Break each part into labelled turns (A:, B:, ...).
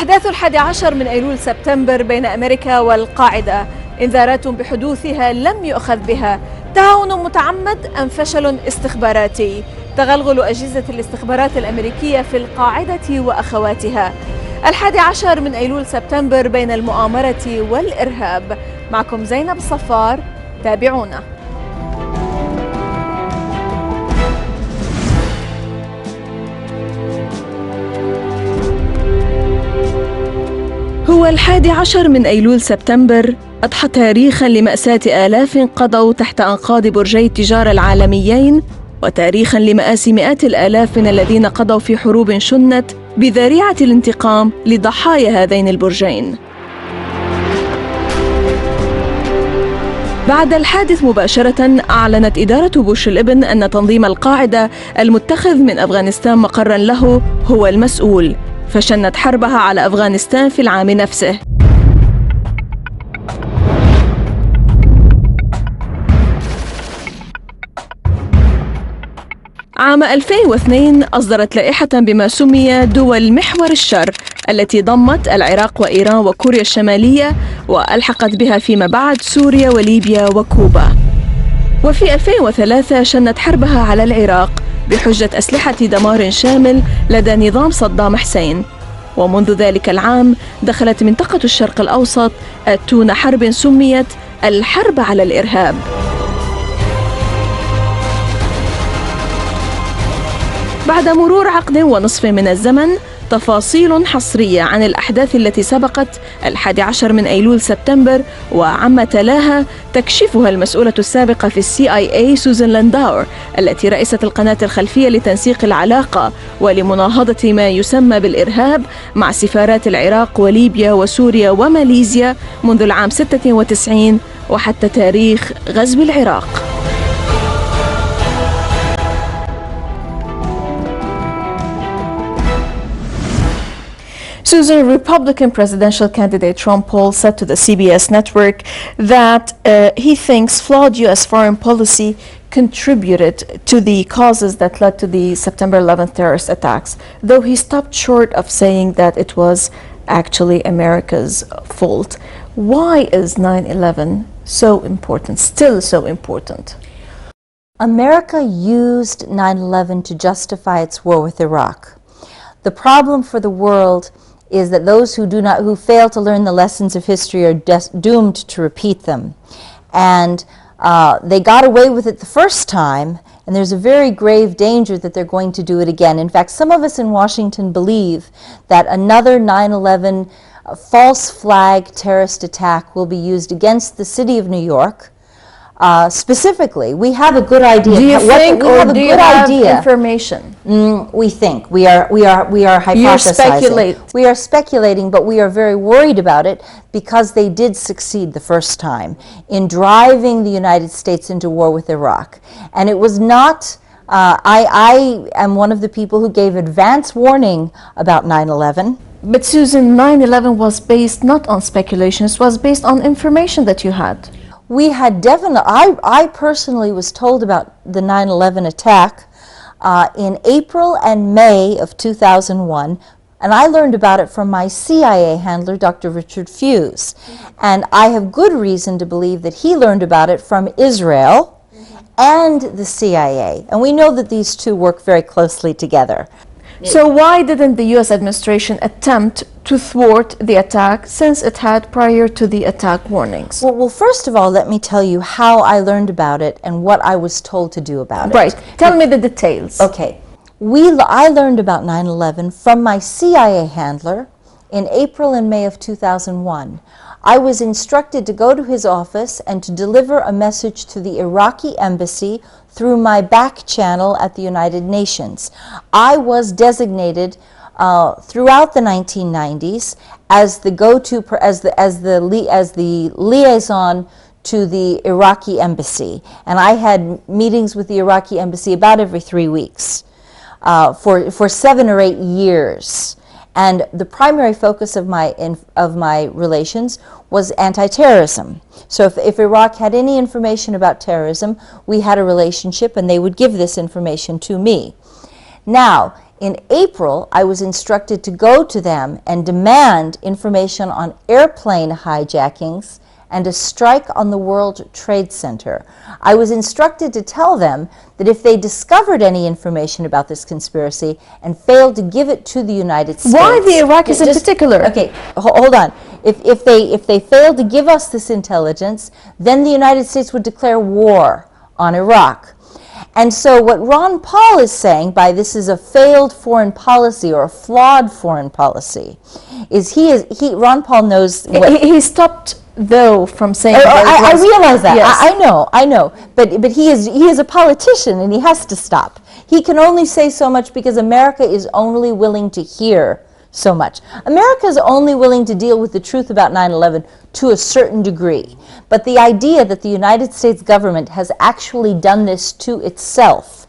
A: أحداث 11 من أيلول سبتمبر بين أمريكا والقاعدة، إنذارات بحدوثها لم يؤخذ بها، تعاون متعمد أم فشل استخباراتي، تغلغل أجهزة الاستخبارات الأمريكية في القاعدة وأخواتها. 11 من أيلول سبتمبر بين المؤامرة والإرهاب. معكم زينب الصفار، تابعونا. هو 11 من أيلول سبتمبر أضحى تاريخاً لمأساة آلاف قضوا تحت أنقاض برجي التجارة العالميين، وتاريخاً لمآسي مئات الآلاف من الذين قضوا في حروب شنت بذريعة الانتقام لضحايا هذين البرجين. بعد الحادث مباشرة أعلنت إدارة بوش الابن أن تنظيم القاعدة المتخذ من أفغانستان مقراً له هو المسؤول، فشنت حربها على أفغانستان في العام نفسه. عام 2002 أصدرت لائحة بما سمي دول محور الشر، التي ضمت العراق وإيران وكوريا الشمالية، وألحقت بها فيما بعد سوريا وليبيا وكوبا. وفي 2003 شنت حربها على العراق بحجة أسلحة دمار شامل لدى نظام صدام حسين. ومنذ ذلك العام دخلت منطقة الشرق الأوسط أتون حرب سميت الحرب على الإرهاب. بعد مرور عقد ونصف من الزمن، تفاصيل حصرية عن الأحداث التي سبقت 11 من أيلول سبتمبر وعما تلاها تكشفها المسؤولة السابقة في السي سوزان لينداور، التي رئيست القناة الخلفية لتنسيق العلاقة ولمناهضة ما يسمى بالإرهاب مع سفارات العراق وليبيا وسوريا وماليزيا منذ العام 96 وحتى تاريخ غزو العراق. Susan, Republican presidential candidate Ron Paul said to the CBS network that he thinks flawed U.S. foreign policy contributed to the causes that led to the September 11th terrorist attacks, though he stopped short of saying that it was actually America's fault. Why is 9/11 so important, still so important?
B: America used 9/11 to justify its war with Iraq. The problem for the world is that those who fail to learn the lessons of history are doomed to repeat them. And they got away with it the first time, and there's a very grave danger that they're going to do it again. In fact, some of us in Washington believe that another 9/11 false flag terrorist attack will be used against the city of New York. Specifically, we have a good idea.
A: Do you think, or do you have information?
B: We think. We are hypothesizing. We are speculating, but we are very worried about it because they did succeed the first time in driving the United States into war with Iraq. And it was not, I am one of the people who gave advance warning about 9/11.
A: But Susan, 9/11 was based not on speculations, it was based on information that you had.
B: We had definitely, I personally was told about the 9/11 attack in April and May of 2001, and I learned about it from my CIA handler, Dr. Richard Fuse. And I have good reason to believe that he learned about it from Israel and the CIA. And we know that these two work very closely together.
A: So why didn't the U.S. administration attempt to thwart the attack since it had prior to the attack warnings?
B: Well, first of all, let me tell you how I learned about it and what I was told to do about it.
A: Right. Tell me the details.
B: Okay. I learned about 9/11 from my CIA handler in April and May of 2001. I was instructed to go to his office and to deliver a message to the Iraqi embassy through my back channel at the United Nations. I was designated throughout the 1990s as the go-to, as the liaison to the Iraqi embassy, and I had meetings with the Iraqi embassy about every 3 weeks for 7 or 8 years. And the primary focus of my relations was anti-terrorism. So if Iraq had any information about terrorism, we had a relationship and they would give this information to me. Now, In April, I was instructed to go to them and demand information on airplane hijackings and a strike on the World Trade Center. I was instructed to tell them that if they discovered any information about this conspiracy and failed to give it to the United States...
A: Why the Iraqis in particular?
B: Okay, hold on. If they failed to give us this intelligence, then the United States would declare war on Iraq. And so what Ron Paul is saying by this is a failed foreign policy or a flawed foreign policy is Ron Paul knows what...
A: He stopped though from saying
B: I realize that.
A: Yes.
B: I know. But he is a politician and he has to stop. He can only say so much because America is only willing to hear so much. America is only willing to deal with the truth about 9/11 to a certain degree. But the idea that the United States government has actually done this to itself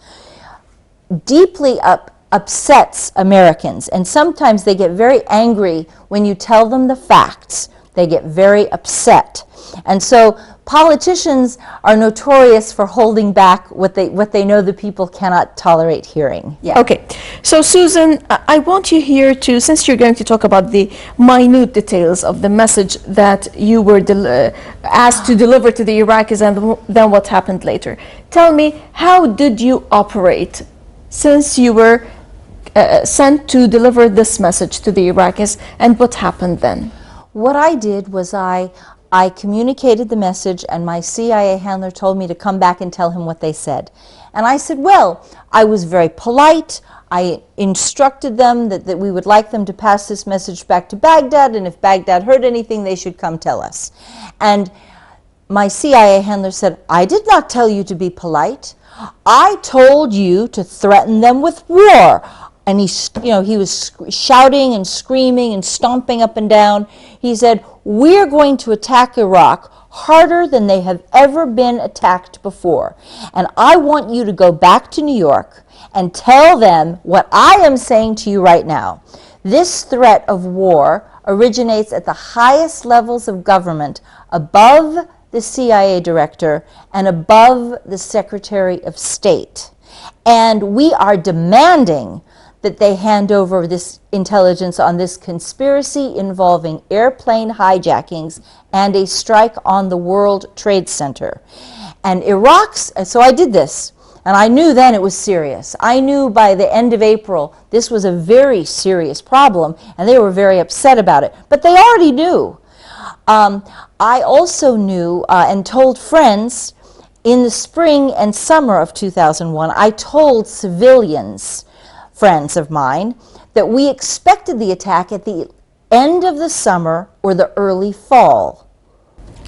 B: deeply upsets Americans. And sometimes they get very angry when you tell them the facts. They get very upset. And so politicians are notorious for holding back what they know the people cannot tolerate hearing.
A: Yeah. Okay. So Susan, I want you here to, since you're going to talk about the minute details of the message that you were asked to deliver to the Iraqis and then what happened later. Tell me, how did you operate since you were sent to deliver this message to the Iraqis, and what happened then?
B: What I did was I communicated the message, and my CIA handler told me to come back and tell him what they said. And I said, well, I was very polite. I instructed them that we would like them to pass this message back to Baghdad, and if Baghdad heard anything, they should come tell us. And my CIA handler said, I did not tell you to be polite. I told you to threaten them with war. And he was shouting and screaming and stomping up and down. He said, we're going to attack Iraq harder than they have ever been attacked before. And I want you to go back to New York and tell them what I am saying to you right now. This threat of war originates at the highest levels of government, above the CIA director and above the Secretary of State. And we are demanding that they hand over this intelligence on this conspiracy involving airplane hijackings and a strike on the World Trade Center. And so I did this, and I knew then it was serious. I knew by the end of April this was a very serious problem, and they were very upset about it. But they already knew. I also knew and told friends in the spring and summer of 2001, I told civilians, friends of mine, that we expected the attack at the end of the summer or the early fall.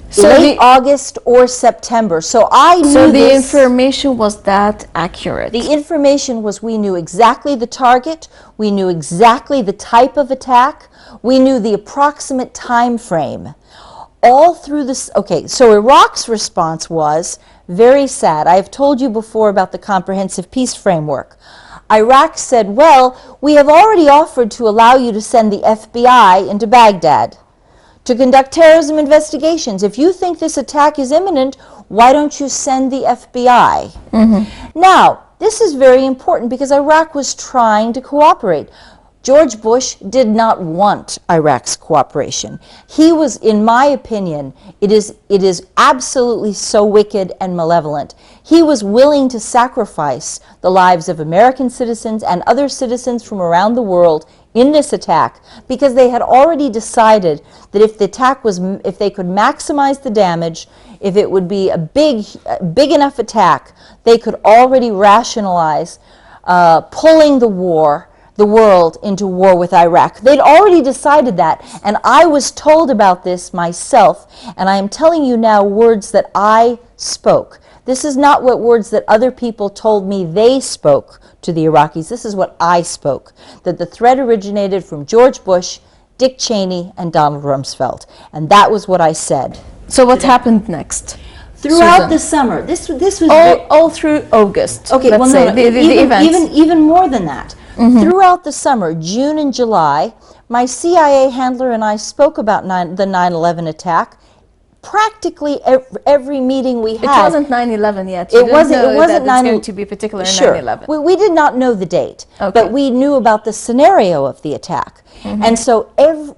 B: So late August or September. So I knew
A: So the information was that accurate?
B: The information was, we knew exactly the target, we knew exactly the type of attack, we knew the approximate time frame. All through this, okay, so Iraq's response was very sad. I have told you before about the Comprehensive Peace Framework. Iraq said, well, we have already offered to allow you to send the FBI into Baghdad to conduct terrorism investigations. If you think this attack is imminent, why don't you send the FBI? Mm-hmm. Now, this is very important because Iraq was trying to cooperate. George Bush did not want Iraq's cooperation. He was, in my opinion, it is absolutely so wicked and malevolent. He was willing to sacrifice the lives of American citizens and other citizens from around the world in this attack because they had already decided that if the attack was, if they could maximize the damage, if it would be a big enough attack, they could already rationalize pulling the world into war with Iraq. They'd already decided that, and I was told about this myself, and I am telling you now words that I spoke. This is not what words that other people told me they spoke to the Iraqis. This is what I spoke, that the threat originated from George Bush, Dick Cheney, and Donald Rumsfeld, and that was what I said.
A: So what happened next?
B: Throughout
A: Susan.
B: the summer, this was
A: all through August.
B: Okay,
A: let's say, the events.
B: even more than that. Mm-hmm. Throughout the summer, June and July, my CIA handler and I spoke about the 9/11 attack practically every meeting we had.
A: It wasn't 9/11 yet. You
B: It wasn't.
A: didn't know
B: It wasn't
A: that
B: 9.
A: it's going to be particular in
B: Sure.
A: 9/11.
B: We did not know the date,
A: Okay.
B: but we knew about the scenario of the attack. And so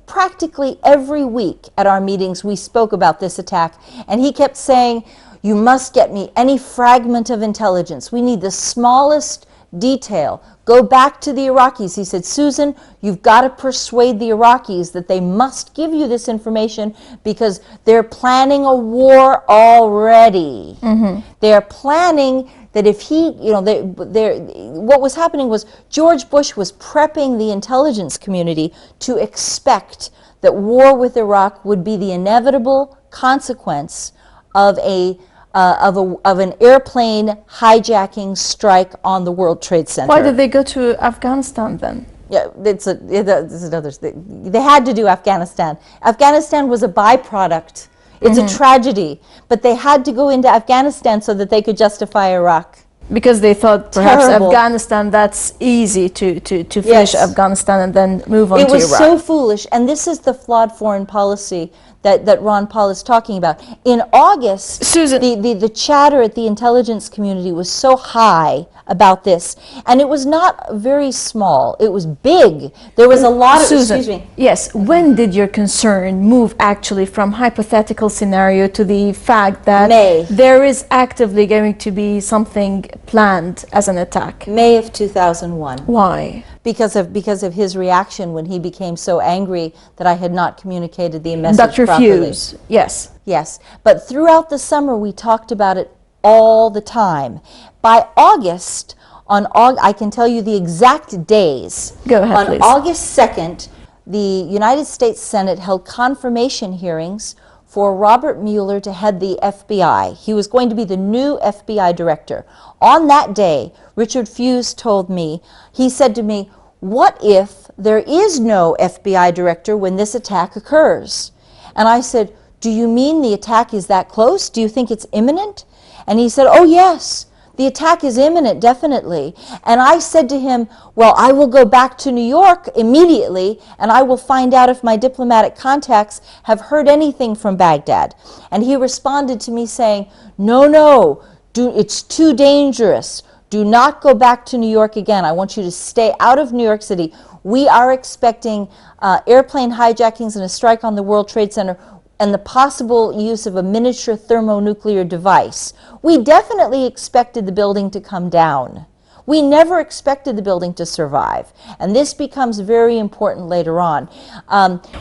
B: practically every week at our meetings we spoke about this attack, and he kept saying, you must get me any fragment of intelligence. We need the smallest detail. Go back to the Iraqis. He said, Susan, you've got to persuade the Iraqis that they must give you this information because they're planning a war already. They're planning that if he, you know, what was happening was George Bush was prepping the intelligence community to expect that war with Iraq would be the inevitable consequence of of an airplane hijacking strike on the World Trade Center.
A: Why did they go to Afghanistan then?
B: Yeah, it's another thing. They had to do Afghanistan. Afghanistan was a byproduct. It's a tragedy, but they had to go into Afghanistan so that they could justify Iraq.
A: Because they thought perhaps
B: Terrible.
A: Afghanistan, that's easy to finish
B: Yes.
A: Afghanistan and then move on to
B: It was
A: Iraq.
B: so foolish, and this is the flawed foreign policy that Ron Paul is talking about. In August,
A: Susan.
B: the chatter at the intelligence community was so high about this, and it was not very small, it was big. There was a lot of,
A: Susan,
B: excuse me.
A: yes, when did your concern move actually from hypothetical scenario to the fact that
B: May.
A: there is actively going to be something planned as an attack?
B: May of 2001.
A: Why?
B: Because of his reaction when he became so angry that I had not communicated the message
A: Dr.
B: properly.
A: Fuse, yes.
B: Yes, but throughout the summer we talked about it all the time. By August, I can tell you the exact days.
A: Go ahead,
B: on
A: please.
B: August 2nd, the United States Senate held confirmation hearings for Robert Mueller to head the FBI. He was going to be the new FBI director. On that day, Richard Fuse told me, he said to me, what if there is no FBI director when this attack occurs? And I said, do you mean the attack is that close? Do you think it's imminent? And he said, oh yes, the attack is imminent, definitely. And I said to him, well, I will go back to New York immediately and I will find out if my diplomatic contacts have heard anything from Baghdad. And he responded to me saying, no, it's too dangerous. Do not go back to New York again. I want you to stay out of New York City. We are expecting airplane hijackings and a strike on the World Trade Center and the possible use of a miniature thermonuclear device. We definitely expected the building to come down. We never expected the building to survive. And this becomes very important later on.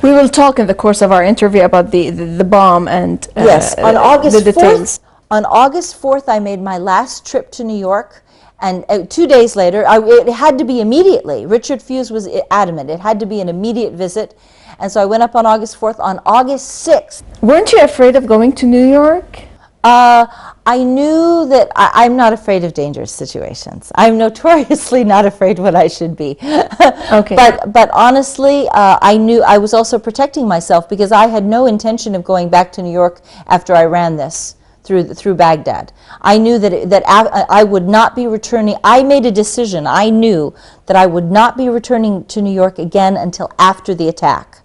A: We will talk in the course of our interview about the bomb and
B: yes, on August
A: the details.
B: 4th, on August 4th, I made my last trip to New York. And 2 days later, it had to be immediately. Richard Fuse was adamant. It had to be an immediate visit. And so I went up on August 4th. On August 6th...
A: Weren't you afraid of going to New York?
B: I knew that I'm not afraid of dangerous situations. I'm notoriously not afraid when I should be.
A: Okay.
B: But honestly, I knew I was also protecting myself because I had no intention of going back to New York after I ran this through Baghdad. I knew that I would not be returning. I made a decision. I knew that I would not be returning to New York again until after the attack.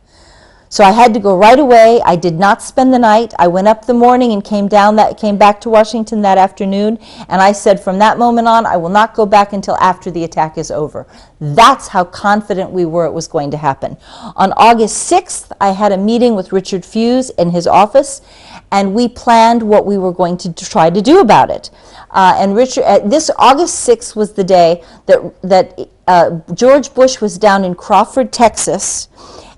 B: So I had to go right away. I did not spend the night. I went up the morning and came back to Washington that afternoon. And I said, from that moment on, I will not go back until after the attack is over. That's how confident we were it was going to happen. On August 6th, I had a meeting with Richard Fuse in his office, and we planned what we were going to try to do about it. And this August 6th was the day that George Bush was down in Crawford, Texas,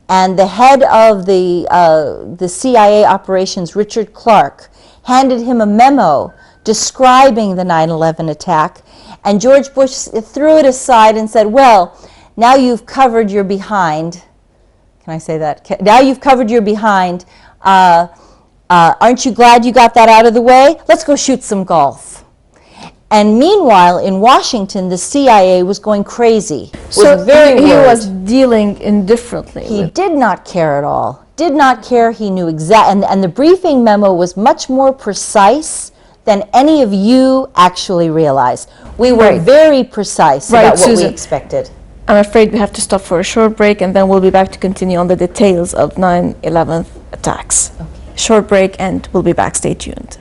B: and the head of the CIA operations, Richard Clark, handed him a memo describing the 9/11 attack, and George Bush threw it aside and said, well, now you've covered your behind. Can I say that? Now you've covered your behind. Aren't you glad you got that out of the way? Let's go shoot some golf. And meanwhile, in Washington, the CIA was going crazy.
A: So
B: very
A: he
B: worried.
A: was dealing indifferently.
B: He did not care at all. Did not care. He knew and the briefing memo was much more precise than any of you actually realize. We were very precise about what
A: Susan.
B: we expected.
A: I'm afraid we have to stop for a short break, and then we'll be back to continue on the details of 9/11 attacks.
B: Okay.
A: short break and we'll be back. Stay tuned.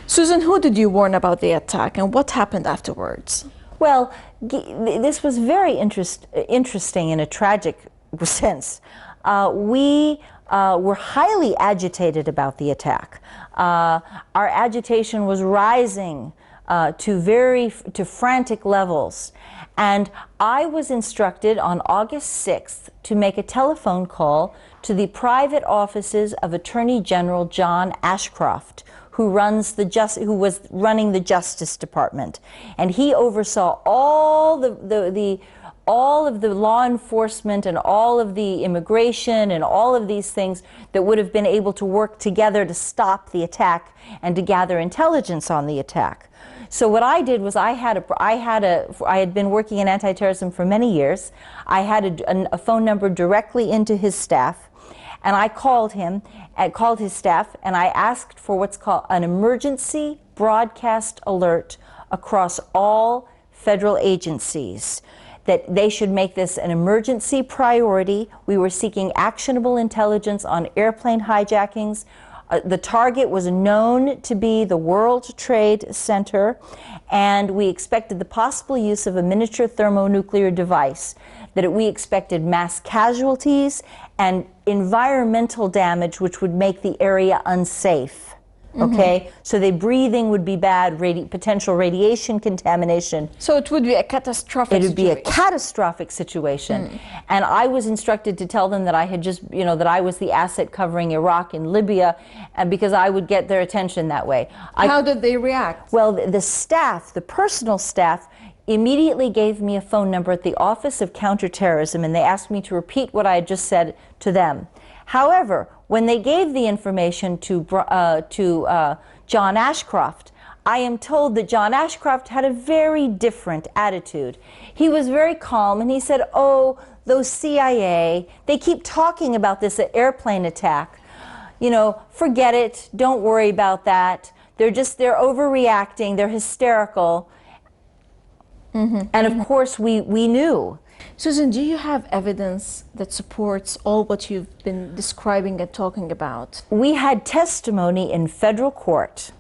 A: Susan, who did you warn about the attack and what happened afterwards?
B: Well, this was very interesting in a tragic sense. We were highly agitated about the attack. Our agitation was rising to frantic levels. And I was instructed on August 6th to make a telephone call to the private offices of Attorney General John Ashcroft, who was running the Justice Department, and he oversaw all of the law enforcement and all of the immigration and all of these things that would have been able to work together to stop the attack and to gather intelligence on the attack. So what I did was I had been working in anti-terrorism for many years. I had a phone number directly into his staff. And I called him, called his staff, and I asked for what's called an emergency broadcast alert across all federal agencies, that they should make this an emergency priority. We were seeking actionable intelligence on airplane hijackings. The target was known to be the World Trade Center, and we expected the possible use of a miniature thermonuclear device, that we expected mass casualties and environmental damage which would make the area unsafe. Okay, so the breathing would be bad, potential radiation contamination.
A: So it would be a catastrophic situation.
B: It would be a catastrophic situation. And I was instructed to tell them that I had just, that I was the asset covering Iraq and Libya, and because I would get their attention that way.
A: How did they react?
B: Well, the staff, the personal staff, immediately gave me a phone number at the Office of Counterterrorism, and they asked me to repeat what I had just said to them. However, when they gave the information to John Ashcroft, I am told that John Ashcroft had a very different attitude. He was very calm, and he said, "Oh, those CIA, they keep talking about this airplane attack. Forget it, don't worry about that. They're overreacting, they're hysterical." And of course, we knew.
A: Susan, do you have evidence that supports all what you've been describing and talking about?
B: We had testimony in federal court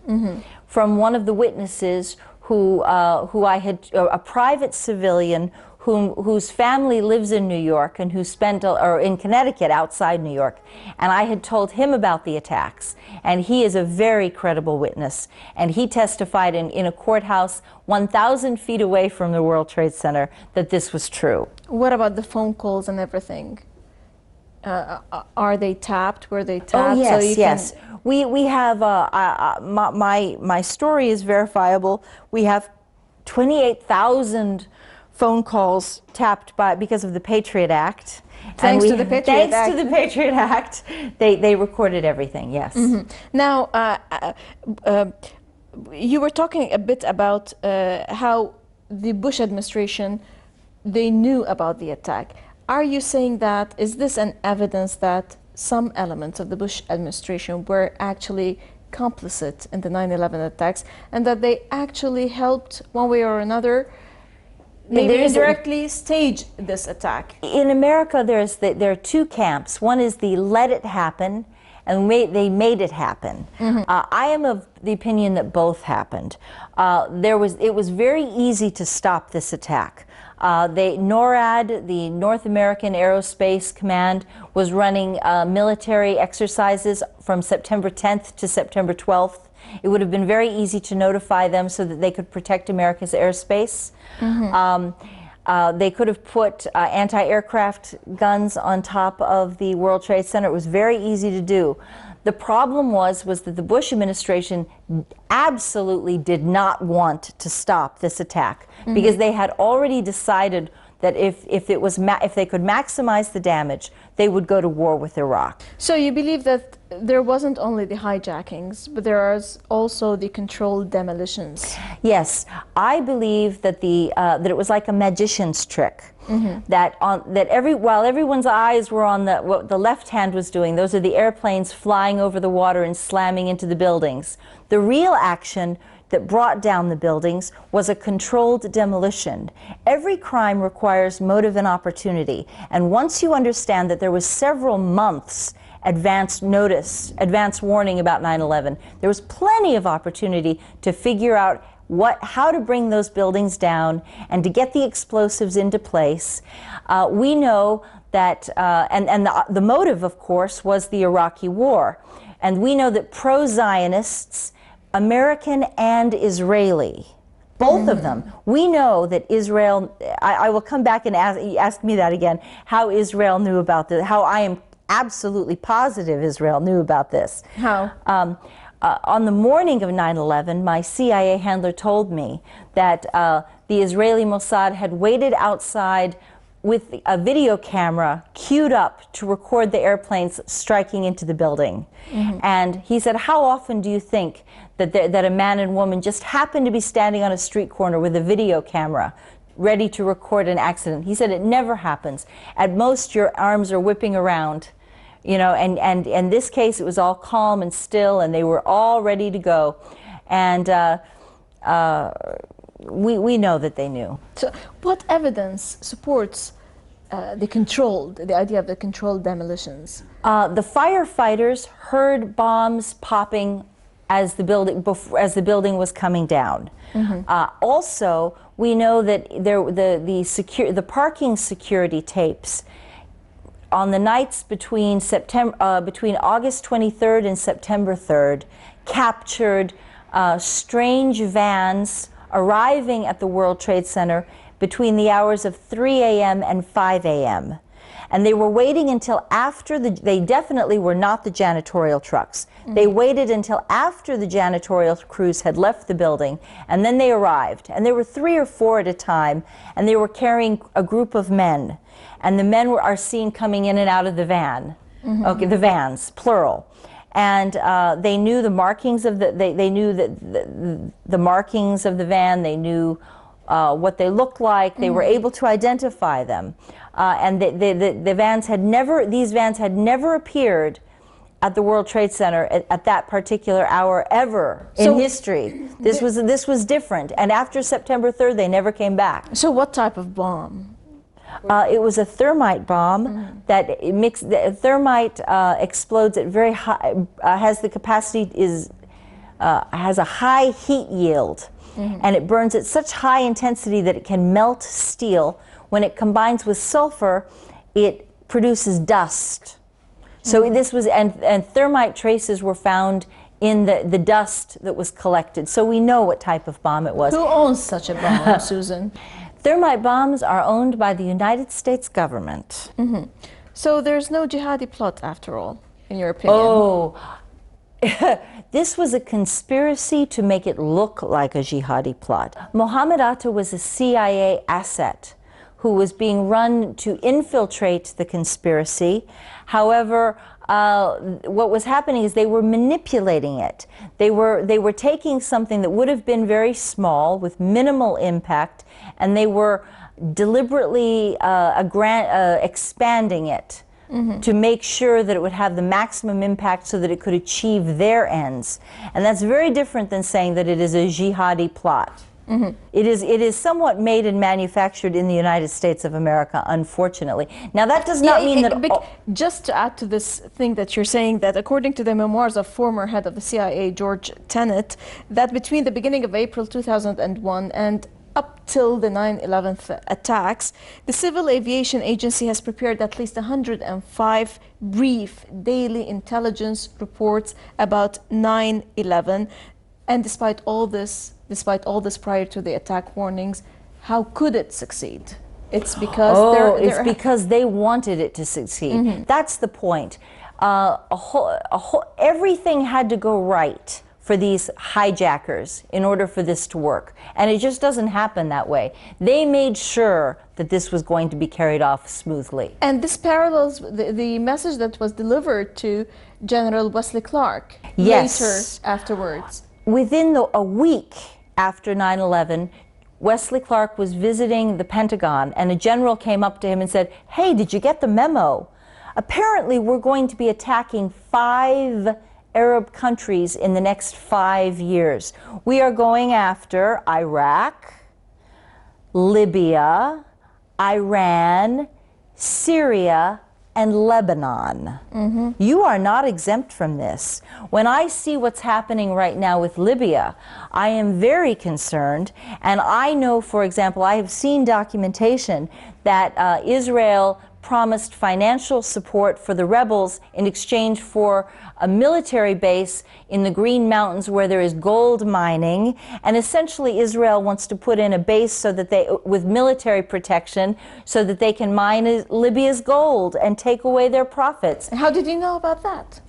B: from one of the witnesses who I had, a private civilian whose family lives in New York and who or in Connecticut outside New York. And I had told him about the attacks. And he is a very credible witness. And he testified in a courthouse 1,000 feet away from the World Trade Center that this was true.
A: What about the phone calls and everything? Are they tapped? Were they tapped?
B: Oh, yes,
A: so
B: yes. We have, my story is verifiable. We have 28,000 phone calls tapped because of the Patriot Act.
A: Thanks to the Patriot Act.
B: Thanks to the Patriot Act, they recorded everything, yes.
A: Now, you were talking a bit about how the Bush administration, they knew about the attack. Are you saying that, is this an evidence that some elements of the Bush administration were actually complicit in the 9/11 attacks and that they actually helped one way or another maybe indirectly stage this attack?
B: In America, there are two camps. One is the let it happen, and they made it happen. I am of the opinion that both happened. It was very easy to stop this attack. NORAD, the North American Aerospace Command, was running military exercises from September 10th to September 12th. It would have been very easy to notify them so that they could protect America's airspace. They could have put anti-aircraft guns on top of the World Trade Center. It was very easy to do. The problem was that the Bush administration absolutely did not want to stop this attack because they had already decided that if they could maximize the damage, they would go to war with Iraq.
A: So you believe that there wasn't only the hijackings, but there was also the controlled demolitions.
B: Yes, I believe that that it was like a magician's trick. While everyone's eyes were on what the left hand was doing, those are the airplanes flying over the water and slamming into the buildings. The real action that brought down the buildings was a controlled demolition. Every crime requires motive and opportunity, and once you understand that there was several months advance notice, advance warning about 9/11, there was plenty of opportunity to figure out how to bring those buildings down and to get the explosives into place. We know that, and the motive, of course, was the Iraqi war. And we know that pro-Zionists, American and Israeli, both of them, we know that Israel, I will come back and ask me that again, how Israel knew about this, how I am absolutely positive Israel knew about this.
A: How?
B: On the morning of 9/11, my CIA handler told me that the Israeli Mossad had waited outside with a video camera queued up to record the airplanes striking into the building. And he said, how often do you think that a man and woman just happened to be standing on a street corner with a video camera ready to record an accident? He said, it never happens. At most, your arms are whipping around. You know, and in this case, it was all calm and still, and they were all ready to go. And we know that they knew.
A: So what evidence supports the idea of the controlled demolitions?
B: The firefighters heard bombs popping as the building was coming down. Also, we know that the parking security tapes on the nights between August 23rd and September 3rd, captured strange vans arriving at the World Trade Center between the hours of 3 a.m. and 5 a.m. And they were waiting until after they definitely were not the janitorial trucks. They waited until after the janitorial crews had left the building, and then they arrived. And there were 3 or 4 at a time, and they were carrying a group of men. And the men are seen coming in and out of the van, okay, the vans, plural. And they knew the markings of they knew the markings of the van. They knew what they looked like. They were able to identify them. And these vans had never appeared at the World Trade Center at that particular hour ever in history. This was different. And after September 3rd, they never came back.
A: So what type of bomb?
B: It was a thermite bomb that thermite explodes at very high, has the capacity, has a high heat yield, and it burns at such high intensity that it can melt steel. When it combines with sulfur, it produces dust. So this was, and thermite traces were found in the dust that was collected. So we know what type of bomb it was.
A: Who owns such a bomb, Susan?
B: Thermite bombs are owned by the United States government.
A: So there's no jihadi plot after all, in your opinion?
B: Oh, this was a conspiracy to make it look like a jihadi plot. Mohammed Atta was a CIA asset who was being run to infiltrate the conspiracy. However, what was happening is they were manipulating it. They were taking something that would have been very small with minimal impact, and they were deliberately expanding it to make sure that it would have the maximum impact so that it could achieve their ends. And that's very different than saying that it is a jihadi plot. It is somewhat made and manufactured in the United States of America, unfortunately. Now that does not mean that...
A: Just to add to this thing that you're saying, that according to the memoirs of former head of the CIA, George Tenet, that between the beginning of April 2001 and up till the 9/11 attacks, the Civil Aviation Agency has prepared at least 105 brief daily intelligence reports about 9/11. And despite all this prior to the attack warnings, how could it succeed? It's because
B: because they wanted it to succeed. That's the point. Everything had to go right for these hijackers in order for this to work. And it just doesn't happen that way. They made sure that this was going to be carried off smoothly.
A: And this parallels the message that was delivered to General Wesley Clark later afterwards.
B: Within a week after 9/11, Wesley Clark was visiting the Pentagon, and a general came up to him and said, "Hey, did you get the memo? Apparently we're going to be attacking 5 Arab countries in the next 5 years. We are going after Iraq, Libya, Iran, Syria, and Lebanon. You are not exempt from this. When I see what's happening right now with Libya, I am very concerned, and I know, for example, I have seen documentation that Israel promised financial support for the rebels in exchange for a military base in the Green Mountains where there is gold mining, and essentially Israel wants to put in a base so that they, with military protection, so that they can mine Libya's gold and take away their profits.
A: And how did you know about that?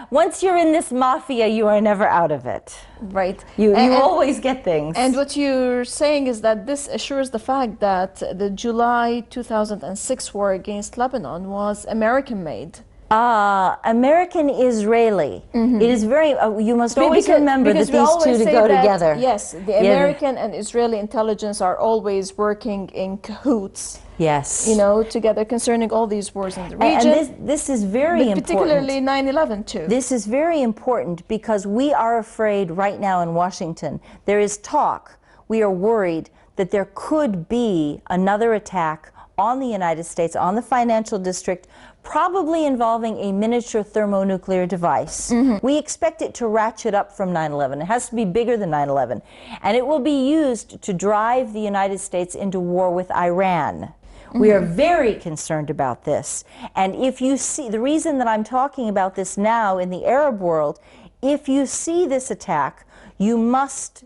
B: Once you're in this mafia, you are never out of it.
A: Right.
B: You always get things.
A: And what you're saying is that this assures the fact that the July 2006 war against Lebanon was American-made.
B: American-Israeli. It is very, you must always remember that these two to go together.
A: Yes, the American and Israeli intelligence are always working in cahoots.
B: Yes.
A: You know, together concerning all these wars in the region.
B: And this is very important.
A: Particularly 9/11 too.
B: This is very important because we are afraid right now in Washington. There is talk, we are worried that there could be another attack on the United States, on the financial district, probably involving a miniature thermonuclear device. We expect it to ratchet up from 9/11. It has to be bigger than 9/11. And it will be used to drive the United States into war with Iran. We are very concerned about this. And if you see, the reason that I'm talking about this now in the Arab world, if you see this attack, you must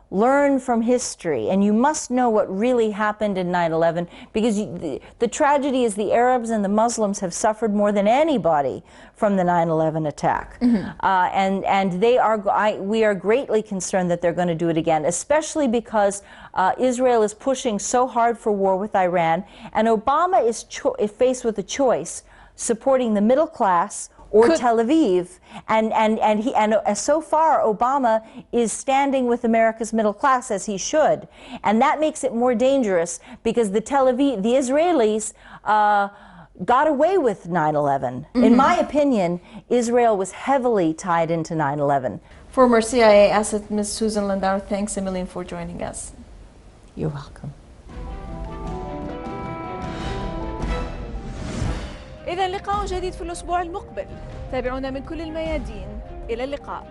B: learn from history, and you must know what really happened in 9/11, because the tragedy is the Arabs and the Muslims have suffered more than anybody from the 9/11 attack. And we are greatly concerned that they're going to do it again, especially because Israel is pushing so hard for war with Iran, and Obama is faced with a choice, supporting the middle class or Tel Aviv, and so far Obama is standing with America's middle class, as he should, and that makes it more dangerous because the Israelis got away with 9/11. In my opinion, Israel was heavily tied into 9/11.
A: Former CIA asset Ms. Susan Lindauer, thanks a million for joining us.
B: You're welcome.
A: إذا لقاء جديد في الأسبوع المقبل. تابعونا من كل الميادين. إلى اللقاء.